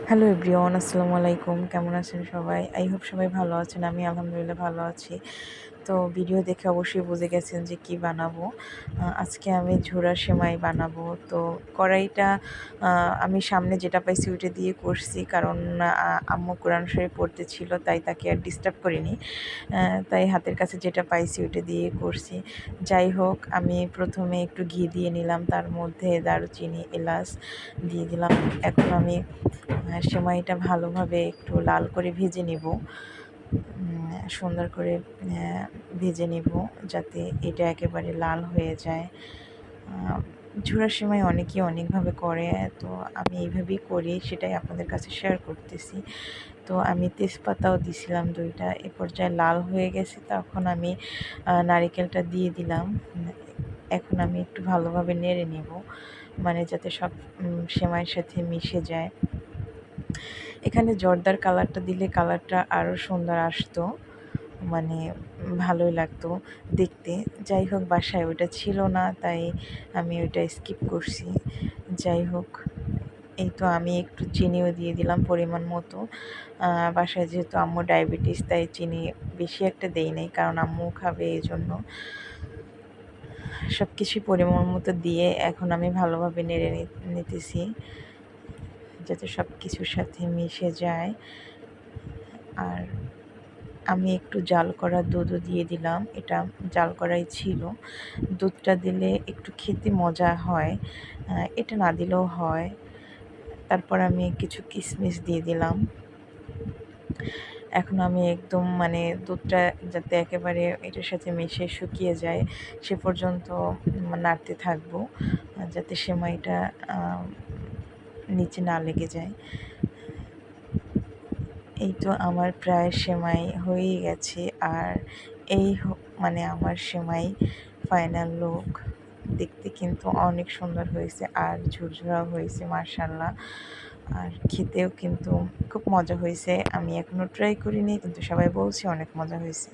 Hello everyone, আসসালামু আলাইকুম। কেমন আছেন সবাই? আই হোপ সবাই ভালো আছেন। আমি আলহামদুলিল্লাহ ভালো আছি। তো ভিডিও দেখে অবশ্যই বুঝে গেছেন যে কি বানাবো। আজকে আমি ঝুরা সেমাই বানাবো। তো কড়াইটা আমি সামনে যেটা পাইছি ওইটা দিয়ে করছি, কারণ আম্মু কোরআন শরীফ পড়তে ছিল, তাই তাকে আর ডিস্টার্ব করিনি। তাই হাতের কাছে যেটা পাইছি ওইটা দিয়ে করছি। যাই হোক, আমি প্রথমে একটু ঘি দিয়ে নিলাম, তার মধ্যে দারুচিনি, এলাচ দিয়ে দিলাম। এখন আমি সেমাইটা ভালোভাবে একটু লাল করে ভেজে নেব, সুন্দর করে ভেজে নেব যাতে এটা একেবারে লাল হয়ে যায়। ঝুরা সেমাই অনেকেই অনেকভাবে করে, তো আমি এইভাবেই করি, সেটাই আপনাদের কাছে শেয়ার করতেছি। তো আমি তেজপাতাও দিছিলাম 2টা। এ পর্যায়ে লাল হয়ে গেছে, তখন আমি নারিকেলটা দিয়ে দিলাম। এখন আমি একটু ভালোভাবে নেড়ে নেব, মানে যাতে সব সেমাইয়ের সাথে মিশে যায়। এখানে জর্দার কালারটা দিলে কালারটা আরও সুন্দর আসতো, মানে ভালোই লাগতো দেখতে। যাই হোক, বাসায় ওইটা ছিল না, তাই আমি ওইটা স্কিপ করছি। যাই হোক, এই তো আমি একটু চিনিও দিয়ে দিলাম পরিমাণ মতো। বাসায় যেহেতু আম্মু ডায়াবেটিস, তাই চিনি বেশি একটা দেই নাই, কারণ আম্মু খাবে এই জন্য। সব কিছুই পরিমাণ মতো দিয়ে এখন আমি ভালোভাবে নেড়ে নিতেছি যাতে সব কিছুর সাথে মিশে যায়। আর আমি একটু জাল করা দুধও দিয়ে দিলাম, এটা জাল করাই ছিল। দুধটা দিলে একটু খেতে মজা হয়, এটা না দিলেও হয়। তারপর আমি কিছু কিশমিশ দিয়ে দিলাম। এখন আমি একদম মানে দুধটা যাতে একেবারে এটার সাথে মিশে শুকিয়ে যায় সে পর্যন্ত নাড়তে থাকবো, যাতে সেমাইটা নিচে না লেগে যায়। এই তো আমার প্রায় সেমাই হয়েই গেছে। আর এই মানে আমার সেমাই ফাইনাল লুক। দেখতে কিন্তু অনেক সুন্দর হয়েছে আর ঝুরঝুরাও হয়েছে মাশাআল্লাহ। আর খেতেও কিন্তু খুব মজা হয়েছে। আমি এখনও ট্রাই করিনি, কিন্তু সবাই বলছে অনেক মজা হয়েছে।